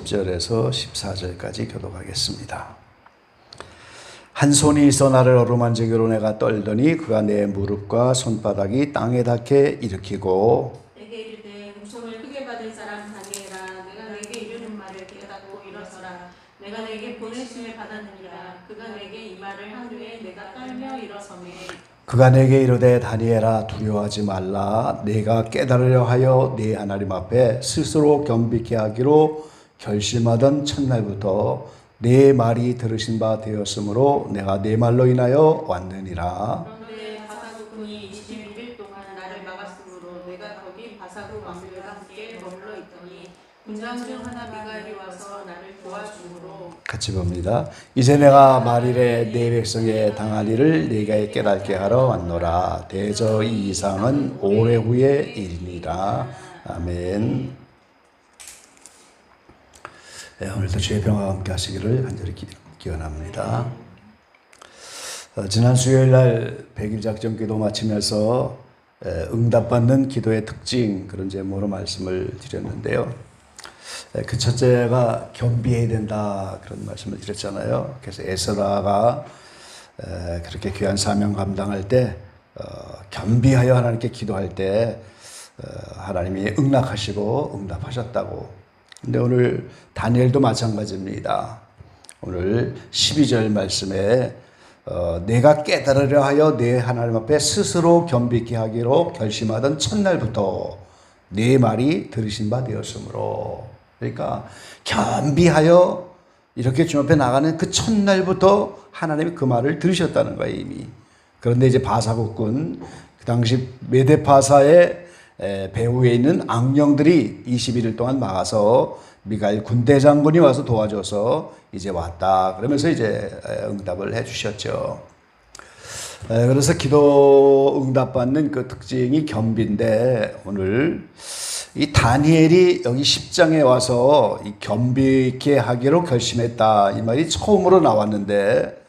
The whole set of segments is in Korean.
10절에서 14절까지 교독하겠습니다. 한 손이 있어 나를 어루만지기로 내가 떨더니 그가 내 무릎과 손바닥이 땅에 닿게 일으키고 내게 이르되 은총을 크게 받은 사람 다니엘아 내가 내게 이르는 말을 깨닫고 일어서라. 내가 내게 보내심을 받았느니라. 그가 내게 이 말을 한 후에 내가 떨며 일어서매 그가 내게 이르되 다니엘아 두려워하지 말라. 내가 깨달으려 하여 네 하나님 앞에 스스로 겸비케 하기로 결심하던 첫날부터 네 말이 들으신 바 되었으므로 내가 네 말로 인하여 왔느니라. 그런데 바사국군이 21일 동안 나를 막았으므로 내가 거기 바사국 왕들과 함께 머물러 있더니 군장 중 하나 미가엘이 와서 나를 도와주므로 같이 봅니다. 이제 내가 말일에 네 백성에 당할 일을 네가 깨닫게 하러 왔노라. 대저 이 이상은 오래 후의 일이니라. 아멘. 네, 오늘도 주의 평화와 함께 하시기를 간절히 기원합니다. 지난 수요일 날 100일 작전 기도 마치면서 응답받는 기도의 특징 그런 제목으로 말씀을 드렸는데요. 그 첫째가 겸비해야 된다 그런 말씀을 드렸잖아요. 그래서 에스라가 그렇게 귀한 사명 감당할 때 겸비하여 하나님께 기도할 때 하나님이 응낙하시고 응답하셨다고. 근데 오늘 다니엘도 마찬가지입니다. 오늘 12절 말씀에 내가 깨달으려 하여 내 하나님 앞에 스스로 겸비케 하기로 결심하던 첫날부터 네 말이 들으신 바 되었으므로. 그러니까 겸비하여 이렇게 주님 앞에 나가는 그 첫날부터 하나님이 그 말을 들으셨다는 거예요 이미. 그런데 이제 바사국군 그 당시 메데파사의 배후에 있는 악령들이 21일 동안 막아서 미가엘 군대 장군이 와서 도와줘서 이제 왔다. 그러면서 이제 응답을 해 주셨죠. 그래서 기도 응답받는 그 특징이 겸비인데 오늘 이 다니엘이 여기 10장에 와서 이 겸비케 하기로 결심했다. 이 말이 처음으로 나왔는데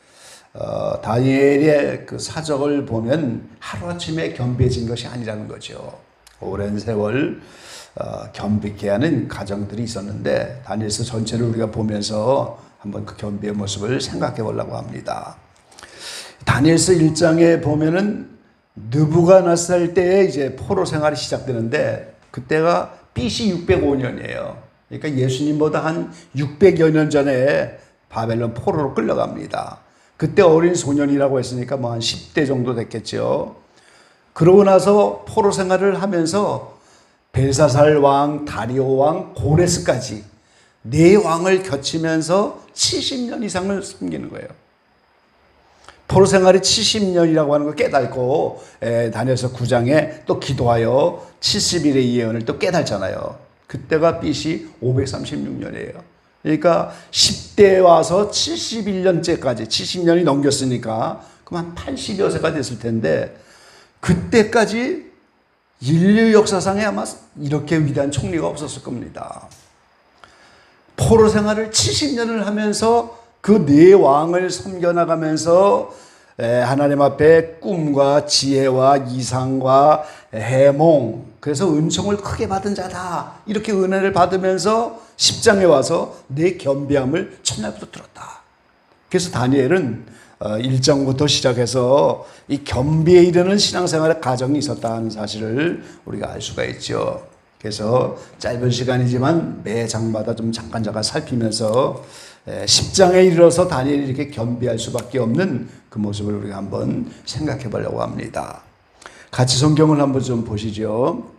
다니엘의 그 사적을 보면 하루아침에 겸비해진 것이 아니라는 거죠. 오랜 세월 겸비케 하는 가정들이 있었는데 다니엘서 전체를 우리가 보면서 한번 그 겸비의 모습을 생각해 보려고 합니다. 다니엘서 1장에 보면은 느부갓네살 때에 이제 포로 생활이 시작되는데 그때가 BC 605년이에요. 그러니까 예수님보다 한 600여 년 전에 바벨론 포로로 끌려갑니다. 그때 어린 소년이라고 했으니까 뭐 한 10대 정도 됐겠죠. 그러고 나서 포로 생활을 하면서 벨사살 왕, 다리오 왕, 고레스까지 네 왕을 거치면서 70년 이상을 숨기는 거예요. 포로 생활이 70년이라고 하는 걸 깨닫고 다니엘서 9장에 또 기도하여 70일의 예언을 또 깨닫잖아요. 그때가 BC 536년이에요. 그러니까 10대에 와서 71년째까지 70년이 넘겼으니까 그만 80여 세가 됐을 텐데 그때까지 인류 역사상에 아마 이렇게 위대한 총리가 없었을 겁니다. 포로 생활을 70년을 하면서 그 네 왕을 섬겨나가면서 하나님 앞에 꿈과 지혜와 이상과 해몽, 그래서 은총을 크게 받은 자다 이렇게 은혜를 받으면서 10장에 와서 내 겸비함을 첫날부터 들었다. 그래서 다니엘은 1장부터 시작해서 이 겸비에 이르는 신앙생활의 과정이 있었다는 사실을 우리가 알 수가 있죠. 그래서 짧은 시간이지만 매 장마다 좀 잠깐 살피면서 10장에 이르러서 다니엘이 이렇게 겸비할 수밖에 없는 그 모습을 우리가 한번 생각해 보려고 합니다. 같이 성경을 한번 좀 보시죠.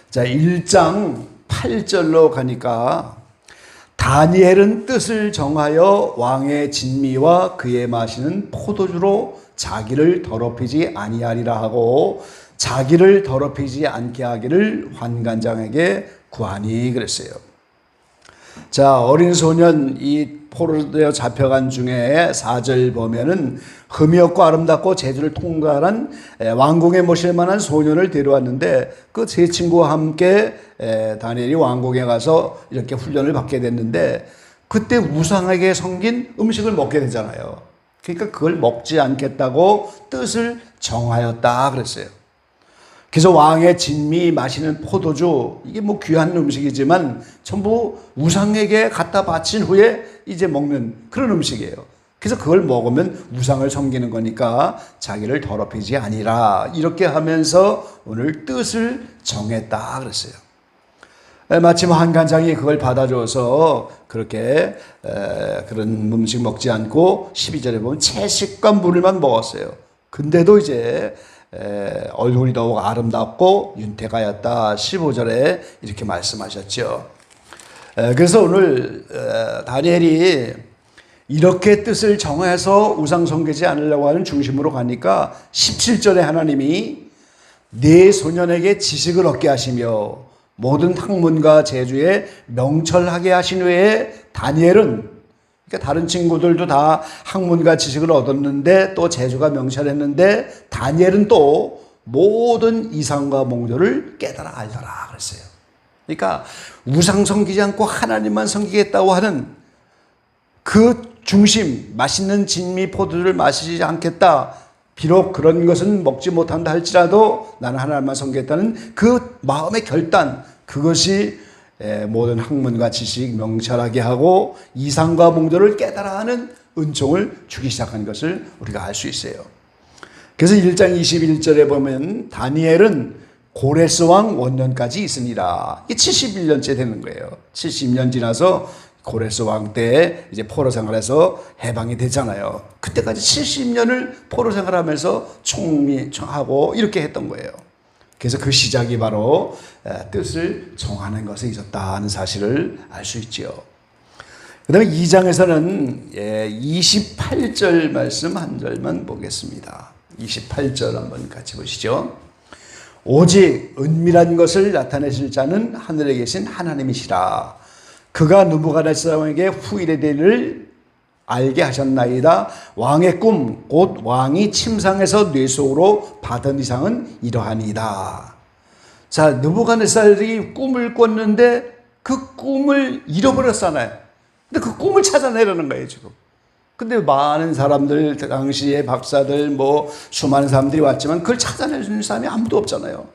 자, 1장 8절로 가니까 다니엘은 뜻을 정하여 왕의 진미와 그의 마시는 포도주로 자기를 더럽히지 아니하리라 하고 자기를 더럽히지 않게 하기를 환관장에게 구하니 그랬어요. 자, 어린 소년 이 포로되어 잡혀간 중에 4절 보면은 흠이 없고 아름답고 재주를 통달한 왕궁에 모실 만한 소년을 데려왔는데 그 세 친구와 함께 다니엘이 왕궁에 가서 이렇게 훈련을 받게 됐는데 그때 우상에게 섬긴 음식을 먹게 되잖아요. 그러니까 그걸 먹지 않겠다고 뜻을 정하였다 그랬어요. 그래서 왕의 진미 마시는 포도주, 이게 뭐 귀한 음식이지만 전부 우상에게 갖다 바친 후에 이제 먹는 그런 음식이에요. 그래서 그걸 먹으면 우상을 섬기는 거니까 자기를 더럽히지 아니라, 이렇게 하면서 오늘 뜻을 정했다 그랬어요. 마침 한간장이 그걸 받아줘서 그렇게 그런 음식 먹지 않고 12절에 보면 채식과 물만 먹었어요. 근데도 이제 얼굴이 더욱 아름답고 윤택하였다. 15절에 이렇게 말씀하셨죠. 그래서 오늘 다니엘이 이렇게 뜻을 정해서 우상 섬기지 않으려고 하는 중심으로 가니까 17절에 하나님이 네 소년에게 지식을 얻게 하시며 모든 학문과 재주에 명철하게 하신 후에 다니엘은, 그러니까 다른 친구들도 다 학문과 지식을 얻었는데 또 재주가 명철했는데 다니엘은 또 모든 이상과 몽조를 깨달아 알더라 그랬어요. 그러니까 우상 섬기지 않고 하나님만 섬기겠다고 하는 그 중심, 맛있는 진미 포도주를 마시지 않겠다, 비록 그런 것은 먹지 못한다 할지라도 나는 하나님만 섬기겠다는 그 마음의 결단, 그것이 모든 학문과 지식 명철하게 하고 이상과 몽조를 깨달아 하는 은총을 주기 시작한 것을 우리가 알 수 있어요. 그래서 1장 21절에 보면 다니엘은 고레스 왕 원년까지 있으니라. 이게 71년째 되는 거예요. 70년 지나서 고레스 왕 때 이제 포로 생활해서 해방이 되잖아요. 그때까지 70년을 포로 생활하면서 총리하고 이렇게 했던 거예요. 그래서 그 시작이 바로 뜻을 정하는 것에 있었다 하는 사실을 알 수 있죠. 그 다음에 2장에서는 28절 말씀 한 절만 보겠습니다. 28절 한번 같이 보시죠. 오직 은밀한 것을 나타내실 자는 하늘에 계신 하나님이시라. 그가 느부갓네살에게 후일의 일을 알게 하셨나이다. 왕의 꿈, 곧 왕이 침상에서 뇌 속으로 받은 이상은 이러하니이다. 자, 느부갓네살이 꿈을 꿨는데 그 꿈을 잃어버렸잖아요. 근데 그 꿈을 찾아내려는 거예요, 지금. 근데 많은 사람들, 당시에 박사들, 뭐 수많은 사람들이 왔지만 그걸 찾아낼 수 있는 사람이 아무도 없잖아요.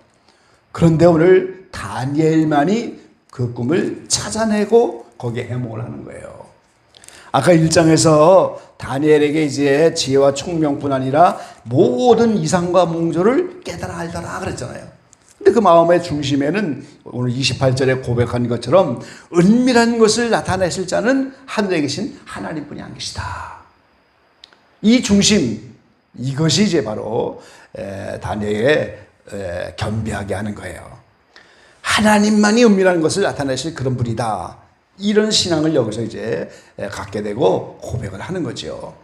그런데 오늘 다니엘만이 그 꿈을 찾아내고 거기에 해몽을 하는 거예요. 아까 1장에서 다니엘에게 이제 지혜와 총명뿐 아니라 모든 이상과 몽조를 깨달아 알더라 그랬잖아요. 근데 그 마음의 중심에는 오늘 28절에 고백한 것처럼 은밀한 것을 나타내실 자는 하늘에 계신 하나님뿐이 안 계시다. 이 중심, 이것이 이제 바로 다니엘에 겸비하게 하는 거예요. 하나님만이 은밀한 것을 나타내실 그런 분이다. 이런 신앙을 여기서 이제 갖게 되고 고백을 하는 거죠.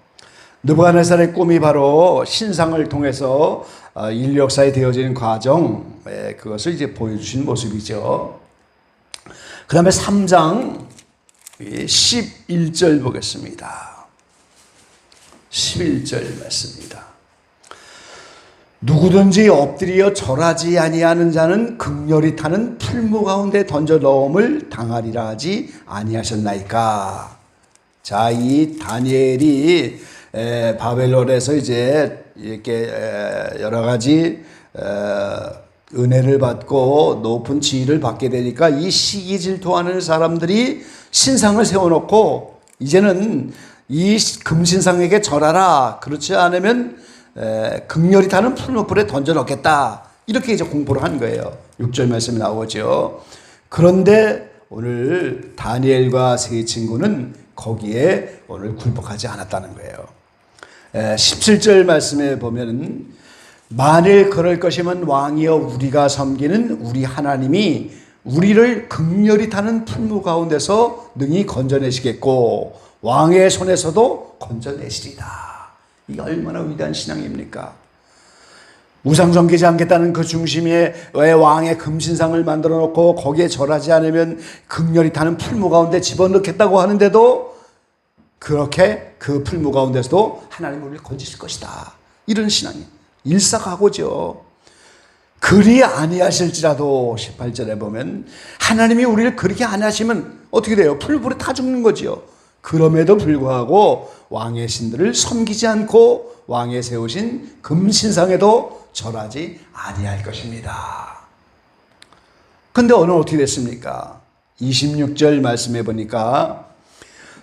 느부갓네살의 꿈이 바로 신상을 통해서 인류 역사에 되어지는 과정, 그것을 이제 보여주신 모습이죠. 그 다음에 3장 11절 보겠습니다. 11절 말씀입니다. 누구든지 엎드려 절하지 아니하는 자는 극렬히 타는 풀무 가운데 던져 넣음을 당하리라 하지 아니하셨나이까. 자, 이 다니엘이 바벨론에서 이제 이렇게 여러 가지 은혜를 받고 높은 지위를 받게 되니까 이 시기 질투하는 사람들이 신상을 세워놓고 이제는 이 금신상에게 절하라. 그렇지 않으면 극렬히 타는 풀무불에 던져 넣겠다. 이렇게 이제 공포를 한 거예요. 6절 말씀이 나오죠. 그런데 오늘 다니엘과 세 친구는 거기에 오늘 굴복하지 않았다는 거예요. 17절 말씀에 보면 만일 그럴 것이면 왕이여 우리가 섬기는 우리 하나님이 우리를 극렬히 타는 풀무 가운데서 능히 건져내시겠고 왕의 손에서도 건져내시리다. 이게 얼마나 위대한 신앙입니까? 우상 섬기지 않겠다는 그 중심에 왜 왕의 금신상을 만들어 놓고 거기에 절하지 않으면 극렬히 타는 풀무 가운데 집어넣겠다고 하는데도 그렇게 그 풀무 가운데서도 하나님은 우리를 건지실 것이다. 이런 신앙이 일사각오죠. 그리 아니하실지라도 18절에 보면 하나님이 우리를 그렇게 아니하시면 어떻게 돼요? 풀무불에 타 죽는 거지요. 그럼에도 불구하고 왕의 신들을 섬기지 않고 왕의 세우신 금신상에도 절하지 아니할 것입니다. 근데 오늘 어떻게 됐습니까? 26절 말씀해 보니까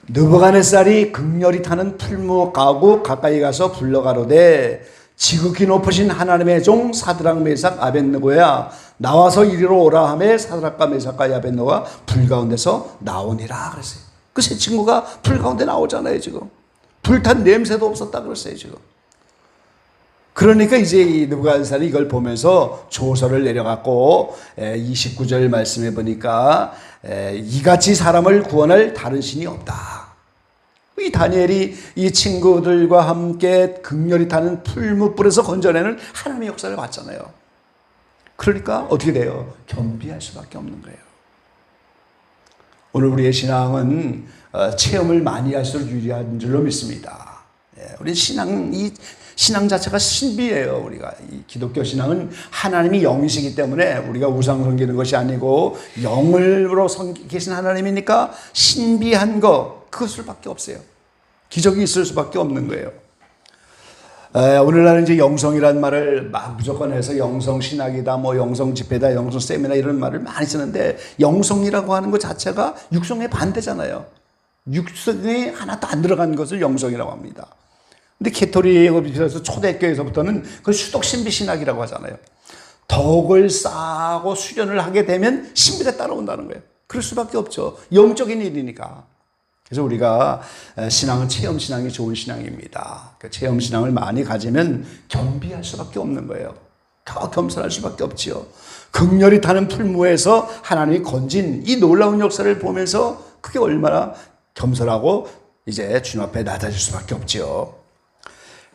느부갓네살이 극렬히 타는 풀무 가고 가까이 가서 불러가로되 지극히 높으신 하나님의 종 사드락 메삭 아벳느고야 나와서 이리로 오라 하매 사드락과 메삭과 아벳느고가 불 가운데서 나오니라 그랬어요. 그 세 친구가 불 가운데 나오잖아요. 지금 불탄 냄새도 없었다 그랬어요. 지금 그러니까 이제 이 느부갓네살이 이걸 보면서 조서를 내려갖고 29절 말씀해 보니까 이같이 사람을 구원할 다른 신이 없다. 이 다니엘이 이 친구들과 함께 극렬히 타는 풀무불에서 건져내는 하나님의 역사를 봤잖아요. 그러니까 어떻게 돼요? 겸비할 수밖에 없는 거예요. 오늘 우리의 신앙은 체험을 많이 할수록 유리한 줄로 믿습니다. 우리 신앙 자체가 신비예요. 우리가 이 기독교 신앙은 하나님이 영이시기 때문에 우리가 우상 섬기는 것이 아니고 영으로 계신 하나님이니까 신비한 거 그것을밖에 없어요. 기적이 있을 수밖에 없는 거예요. 오늘날은 이제 영성이라는 말을 막 무조건 해서 영성 신학이다, 뭐 영성 집회다, 영성 세미나 이런 말을 많이 쓰는데 영성이라고 하는 것 자체가 육성의 반대잖아요. 육성이 하나도 안 들어간 것을 영성이라고 합니다. 근데 캐토릭에 비해서 초대교회에서부터는 그걸 수덕 신비 신학이라고 하잖아요. 덕을 쌓고 수련을 하게 되면 신비가 따라온다는 거예요. 그럴 수밖에 없죠. 영적인 일이니까. 그래서 우리가 신앙은 체험 신앙이 좋은 신앙입니다. 그 체험 신앙을 많이 가지면 겸비할 수밖에 없는 거예요. 더 겸손할 수밖에 없지요. 극렬히 타는 풀무에서 하나님이 건진 이 놀라운 역사를 보면서 그게 얼마나 겸손하고 이제 주님 앞에 낮아질 수밖에 없지요.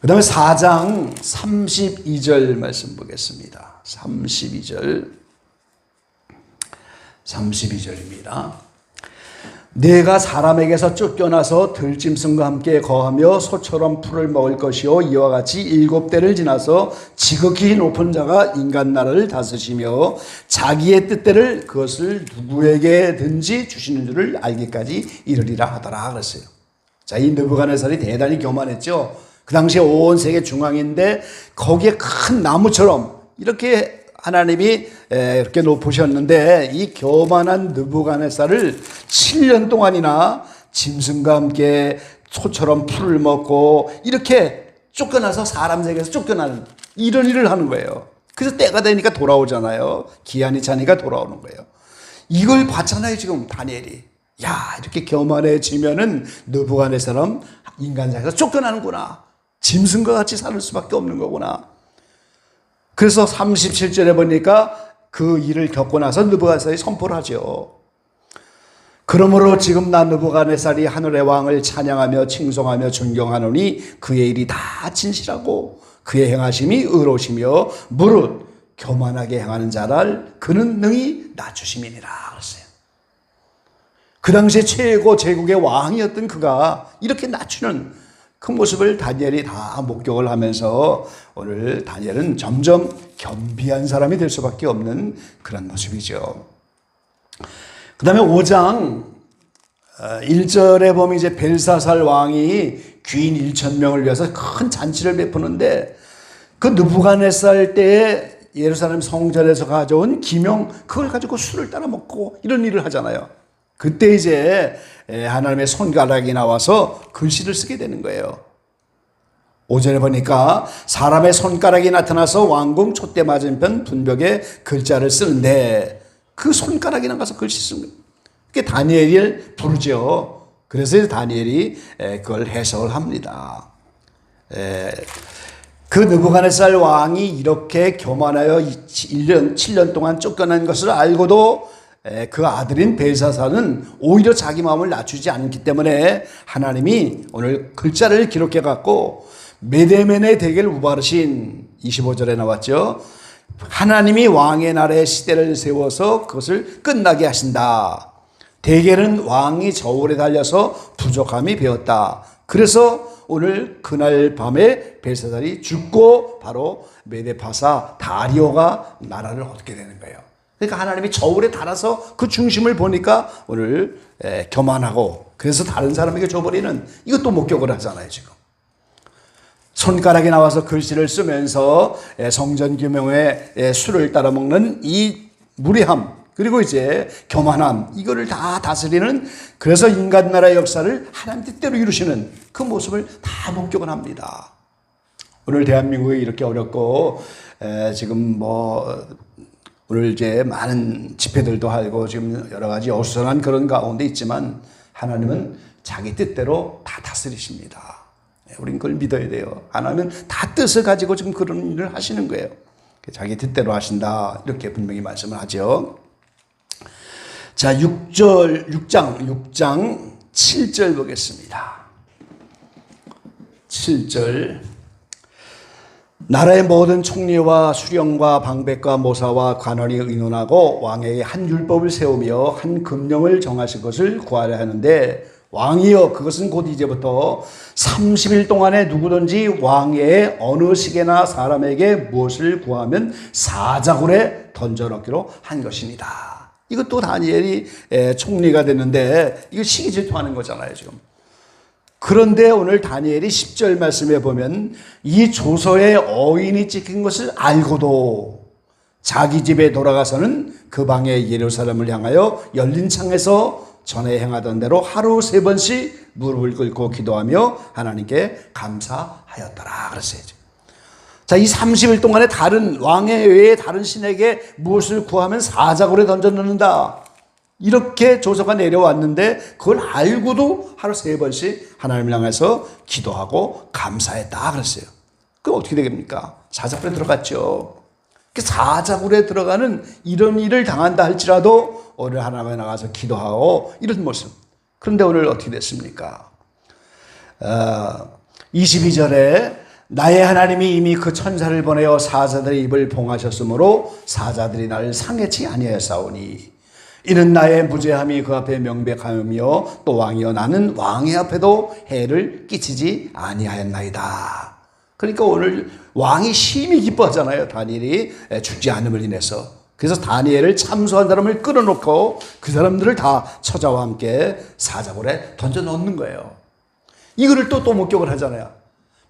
그 다음에 4장 32절 말씀 보겠습니다. 32절입니다. 내가 사람에게서 쫓겨나서 들짐승과 함께 거하며 소처럼 풀을 먹을 것이요 이와 같이 7대를 지나서 지극히 높은 자가 인간 나라를 다스리며 자기의 뜻대로 그것을 누구에게든지 주시는 줄을 알기까지 이르리라 하더라 그랬어요. 자, 이 느부갓네살이 대단히 교만했죠. 그 당시에 온 세계 중앙인데 거기에 큰 나무처럼 이렇게 하나님이 이렇게 높으셨는데 이 교만한 느부갓네살을 7년 동안이나 짐승과 함께 소처럼 풀을 먹고 이렇게 쫓겨나서 사람 세계에서 쫓겨나는 이런 일을 하는 거예요. 그래서 때가 되니까 돌아오잖아요. 기한이 차니까 돌아오는 거예요. 이걸 봤잖아요. 지금 다니엘이. 야, 이렇게 교만해지면은 느부갓네살은 인간 세계에서 쫓겨나는구나. 짐승과 같이 살 수밖에 없는 거구나. 그래서 37절에 보니까 그 일을 겪고 나서 느부갓네살이 선포를 하죠. 그러므로 지금 나 느부갓네살이 하늘의 왕을 찬양하며 칭송하며 존경하노니 그의 일이 다 진실하고 그의 행하심이 의로우시며 무릇 교만하게 행하는 자를 그는 능히 낮추심이니라 그랬어요. 그 당시에 최고 제국의 왕이었던 그가 이렇게 낮추는 그 모습을 다니엘이 다 목격을 하면서 오늘 다니엘은 점점 겸비한 사람이 될 수밖에 없는 그런 모습이죠. 그 다음에 5장 1절에 보면 이제 벨사살 왕이 귀인 1,000명을 위해서 큰 잔치를 베푸는데 그 느부갓네살 때에 예루살렘 성전에서 가져온 기명 그걸 가지고 술을 따라 먹고 이런 일을 하잖아요. 그때 이제 하나님의 손가락이 나와서 글씨를 쓰게 되는 거예요. 5절에 보니까 사람의 손가락이 나타나서 왕궁 촛대 맞은편 분벽에 글자를 쓰는데 그 손가락이 나가서 글씨 쓴 거예요. 그게 다니엘을 부르죠. 그래서 다니엘이 그걸 해석을 합니다. 그 느부갓네살 왕이 이렇게 교만하여 7년 동안 쫓겨난 것을 알고도 그 아들인 벨사살은 오히려 자기 마음을 낮추지 않기 때문에 하나님이 오늘 글자를 기록해 갖고 메데멘의 대계를 우바르신 25절에 나왔죠. 하나님이 왕의 나라의 시대를 세워서 그것을 끝나게 하신다. 대계는 왕이 저울에 달려서 부족함이 배었다. 그래서 오늘 그날 밤에 벨사살이 죽고 바로 메데파사 다리오가 나라를 얻게 되는 거예요. 그러니까 하나님이 저울에 달아서 그 중심을 보니까 오늘 교만하고 그래서 다른 사람에게 줘버리는 이것도 목격을 하잖아요. 지금 손가락이 나와서 글씨를 쓰면서 성전 규명의 수를 따라 먹는 이 무례함, 그리고 이제 교만함, 이거를 다 다스리는, 그래서 인간 나라의 역사를 하나님 뜻대로 이루시는 그 모습을 다 목격을 합니다. 오늘 대한민국이 이렇게 어렵고 지금 오늘 이제 많은 집회들도 하고 지금 여러 가지 어수선한 그런 가운데 있지만 하나님은 자기 뜻대로 다 다스리십니다. 우린 그걸 믿어야 돼요. 하나님은 다 뜻을 가지고 지금 그런 일을 하시는 거예요. 자기 뜻대로 하신다, 이렇게 분명히 말씀을 하죠. 자, 6장 7절 보겠습니다. 7절. 나라의 모든 총리와 수령과 방백과 모사와 관원이 의논하고 왕에게 한 율법을 세우며 한 금령을 정하실 것을 구하려 하는데, 왕이여, 그것은 곧 이제부터 30일 동안에 누구든지 왕의 어느 시계나 사람에게 무엇을 구하면 사자굴에 던져넣기로 한 것입니다. 이것도 다니엘이 총리가 됐는데 이거 시기 질투하는 거잖아요 지금. 그런데 오늘 다니엘이 10절 말씀에 보면 이 조서에 어인이 찍힌 것을 알고도 자기 집에 돌아가서는 그 방에 예루살렘을 향하여 열린 창에서 전에 행하던 대로 하루 3번씩 무릎을 꿇고 기도하며 하나님께 감사하였더라 그랬어요. 자, 이 30일 동안에 다른 왕의 외에 다른 신에게 무엇을 구하면 사자굴에 던져 넣는다, 이렇게 조서가 내려왔는데 그걸 알고도 하루 3번씩 하나님을 향해서 기도하고 감사했다 그랬어요. 그럼 어떻게 되겠습니까? 사자굴에 들어갔죠. 사자굴에 들어가는 이런 일을 당한다 할지라도 오늘 하나님에 나가서 기도하고 이런 모습. 그런데 오늘 어떻게 됐습니까? 22절에 나의 하나님이 이미 그 천사를 보내어 사자들의 입을 봉하셨으므로 사자들이 나를 상해치 아니하였사오니 이는 나의 무죄함이 그 앞에 명백하며 또 왕이여 나는 왕의 앞에도 해를 끼치지 아니하였나이다. 그러니까 오늘 왕이 심히 기뻐하잖아요. 다니엘이 죽지 않음을 인해서. 그래서 다니엘을 참소한 사람을 끌어놓고 그 사람들을 다 처자와 함께 사자굴에 던져 넣는 거예요. 이거를 또 목격을 하잖아요.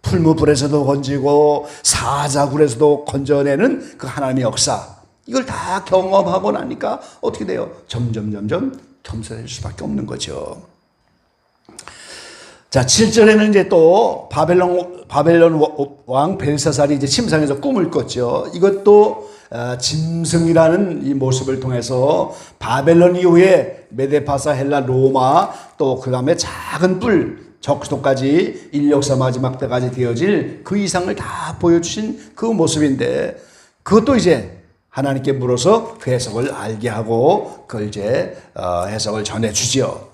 풀무불에서도 건지고 사자굴에서도 건져내는 그 하나님의 역사, 이걸 다 경험하고 나니까 어떻게 돼요? 점점 겸손해질 수밖에 없는 거죠. 자, 7절에는 이제 또 바벨론 왕 벨사살이 이제 침상에서 꿈을 꿨죠. 이것도 짐승이라는 이 모습을 통해서 바벨론 이후에 메데파사, 헬라, 로마, 또 그 다음에 작은 뿔 적수도까지 인력사 마지막 때까지 되어질 그 이상을 다 보여주신 그 모습인데, 그것도 이제 하나님께 물어서 그 해석을 알게 하고 그걸 이제 해석을 전해주지요.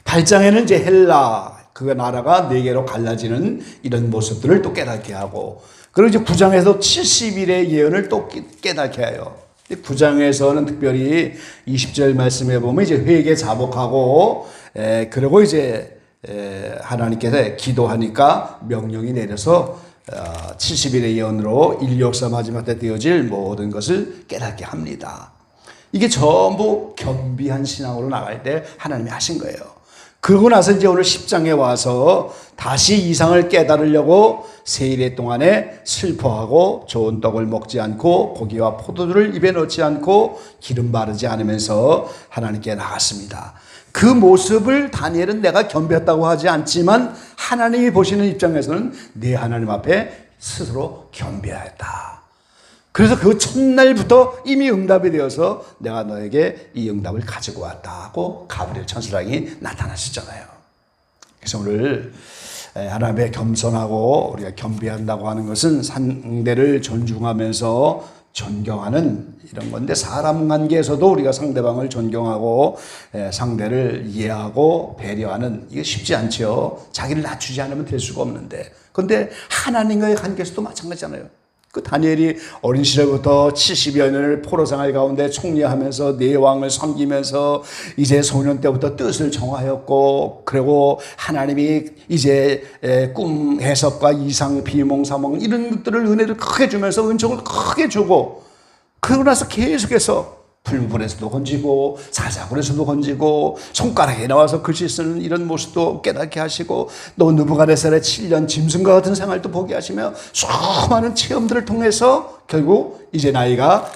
8장에는 이제 헬라 그 나라가 4개로 갈라지는 이런 모습들을 또 깨닫게 하고, 그리고 이제 9장에서 70일의 예언을 또 깨닫게 해요. 9장에서는 특별히 20절 말씀에 보면 이제 회개 자복하고 그리고 이제 하나님께서 기도하니까 명령이 내려서 70일의 예언으로 인류 역사 마지막 때 되어질 모든 것을 깨닫게 합니다. 이게 전부 겸비한 신앙으로 나갈 때 하나님이 하신 거예요. 그러고 나서 이제 오늘 10장에 와서 다시 이상을 깨달으려고 세일의 동안에 슬퍼하고 좋은 떡을 먹지 않고 고기와 포도주를 입에 넣지 않고 기름 바르지 않으면서 하나님께 나갔습니다. 그 모습을 다니엘은 내가 겸비했다고 하지 않지만 하나님이 보시는 입장에서는 내 하나님 앞에 스스로 겸비하였다. 그래서 그 첫날부터 이미 응답이 되어서 내가 너에게 이 응답을 가지고 왔다고 가브리엘 천사장이 나타나셨잖아요. 그래서 오늘 하나님의 겸손하고 우리가 겸비한다고 하는 것은 상대를 존중하면서 존경하는 이런 건데, 사람 관계에서도 우리가 상대방을 존경하고 상대를 이해하고 배려하는, 이게 쉽지 않죠. 자기를 낮추지 않으면 될 수가 없는데, 그런데 하나님과의 관계에서도 마찬가지잖아요. 그 다니엘이 어린 시절부터 70여 년을 포로 생활 가운데 총리하면서 네 왕을 섬기면서 이제 소년 때부터 뜻을 정하였고, 그리고 하나님이 이제 꿈 해석과 이상 비몽 사몽 이런 것들을 은혜를 크게 주면서 은총을 크게 주고, 그러고 나서 계속해서 풀무불에서도 건지고 사자굴에서도 건지고 손가락에 나와서 글씨 쓰는 이런 모습도 깨닫게 하시고 또 느부갓네살의 7년 짐승과 같은 생활도 보게 하시며 수많은 체험들을 통해서 결국 이제 나이가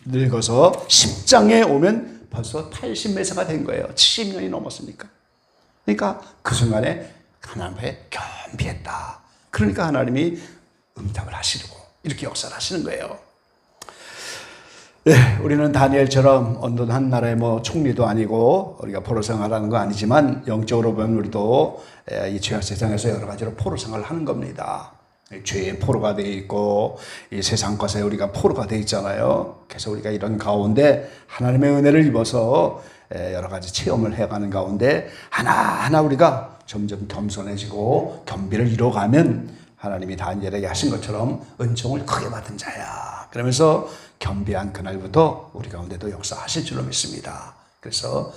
늙어서 10장에 오면 벌써 80몇 세가 된 거예요. 70년이 넘었으니까. 그러니까 그 순간에 하나님 앞에 겸비했다. 그러니까 하나님이 응답을 하시고 이렇게 역사를 하시는 거예요. 네, 우리는 다니엘처럼 어느 나라의 총리도 아니고 우리가 포로 생활하는 거 아니지만 영적으로 보면 우리도 이 죄악 세상에서 여러 가지로 포로 생활을 하는 겁니다. 죄의 포로가 되어 있고 이 세상 것에 우리가 포로가 되어 있잖아요. 그래서 우리가 이런 가운데 하나님의 은혜를 입어서 여러 가지 체험을 해가는 가운데 하나하나 우리가 점점 겸손해지고 겸비를 이뤄가면 하나님이 다니엘에게 하신 것처럼 은총을 크게 받은 자야. 그러면서 겸비한 그날부터 우리 가운데도 역사하실 줄로 믿습니다. 그래서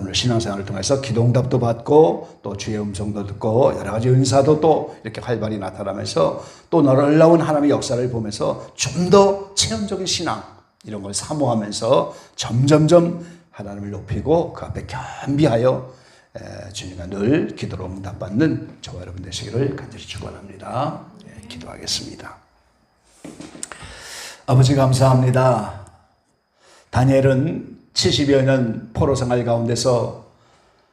오늘 신앙생활을 통해서 기도응답도 받고 또 주의 음성도 듣고 여러 가지 은사도 또 이렇게 활발히 나타나면서 또 놀라운 하나님의 역사를 보면서 좀 더 체험적인 신앙 이런 걸 사모하면서 점점점 하나님을 높이고 그 앞에 겸비하여 주님과 늘 기도로 응답받는 저와 여러분 되시기를 간절히 축원합니다. 기도하겠습니다. 아버지 감사합니다. 다니엘은 70여 년 포로 생활 가운데서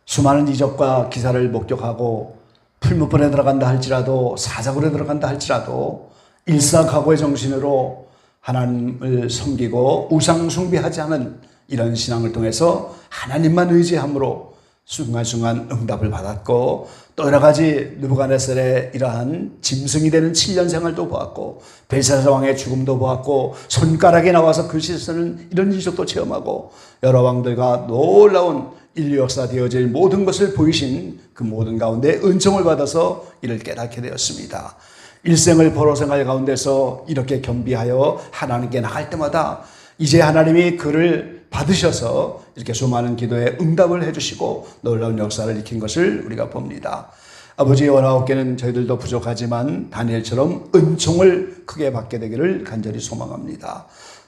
수많은 이적과 기사를 목격하고 풀무불에 들어간다 할지라도 사자굴에 들어간다 할지라도 일사각오의 정신으로 하나님을 섬기고 우상 숭배하지 않은 이런 신앙을 통해서 하나님만 의지함으로 순간순간 응답을 받았고 또 여러 가지 느부갓네살의 이러한 짐승이 되는 7년 생활도 보았고 벨사살 왕의 죽음도 보았고 손가락에 나와서 글씨 쓰는 이런 이적도 체험하고 여러 왕들과 놀라운 인류 역사 되어질 모든 것을 보이신 그 모든 가운데 은총을 받아서 이를 깨닫게 되었습니다. 일생을 포로 생활 가운데서 이렇게 겸비하여 하나님께 나갈 때마다 이제 하나님이 그를 받으셔서 이렇게 수많은 기도에 응답을 해주시고 놀라운 역사를 일으킨 것을 우리가 봅니다. 아버지의 원하옵기는 저희들도 부족하지만 다니엘처럼 은총을 크게 받게 되기를 간절히 소망합니다.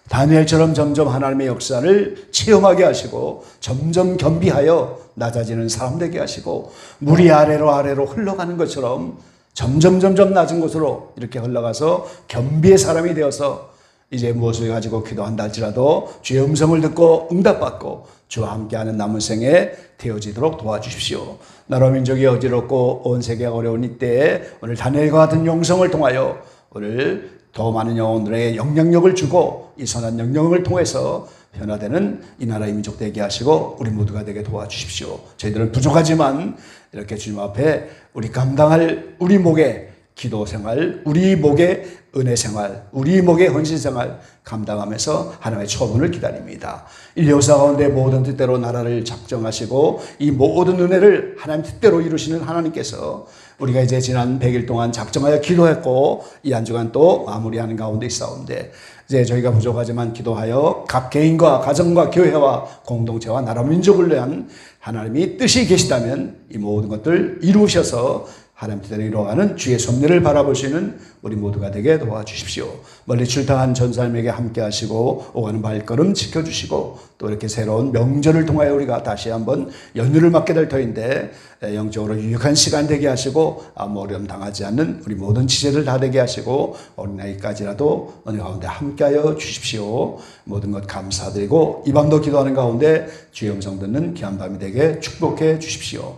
다니엘처럼 점점 하나님의 역사를 체험하게 하시고 점점 겸비하여 낮아지는 사람 되게 하시고 물이 아래로 흘러가는 것처럼 점점 낮은 곳으로 이렇게 흘러가서 겸비의 사람이 되어서 이제 무엇을 가지고 기도한다 할지라도 주의 음성을 듣고 응답받고 주와 함께하는 남은 생에 되어지도록 도와주십시오. 나라 민족이 어지럽고 온 세계가 어려운 이때에 오늘 다니엘과 같은 영성을 통하여 오늘 더 많은 영혼들에게 영향력을 주고 이 선한 영향을 통해서 변화되는 이 나라의 민족 되게 하시고 우리 모두가 되게 도와주십시오. 저희들은 부족하지만 이렇게 주님 앞에 우리 감당할 우리 목에 기도 생활, 우리 목의 은혜 생활, 우리 목의 헌신 생활 감당하면서 하나님의 처분을 기다립니다. 인류 역사 가운데 모든 뜻대로 나라를 작정하시고 이 모든 은혜를 하나님 뜻대로 이루시는 하나님께서 우리가 이제 지난 100일 동안 작정하여 기도했고 이 한 주간 또 마무리하는 가운데 있사온데 이제 저희가 부족하지만 기도하여 각 개인과 가정과 교회와 공동체와 나라 민족을 위한 하나님이 뜻이 계시다면 이 모든 것들 이루셔서 하나님 뜻대로 이루어가는 주의 섭리를 바라볼 수 있는 우리 모두가 되게 도와주십시오. 멀리 출타한 전사님에게 함께 하시고 오가는 발걸음 지켜주시고 또 이렇게 새로운 명절을 통하여 우리가 다시 한번 연휴를 맞게 될 터인데 영적으로 유익한 시간 되게 하시고 아무 어려움 당하지 않는 우리 모든 지체들 다 되게 하시고 어린아이까지라도 어느 가운데 함께하여 주십시오. 모든 것 감사드리고 이 밤도 기도하는 가운데 주의 음성 듣는 귀한 밤이 되게 축복해 주십시오.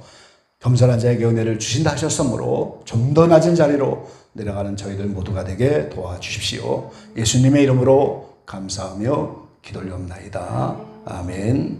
겸손한 자에게 은혜를 주신다 하셨으므로 좀 더 낮은 자리로 내려가는 저희들 모두가 되게 도와주십시오. 예수님의 이름으로 감사하며 기도를 옵나이다. 아멘.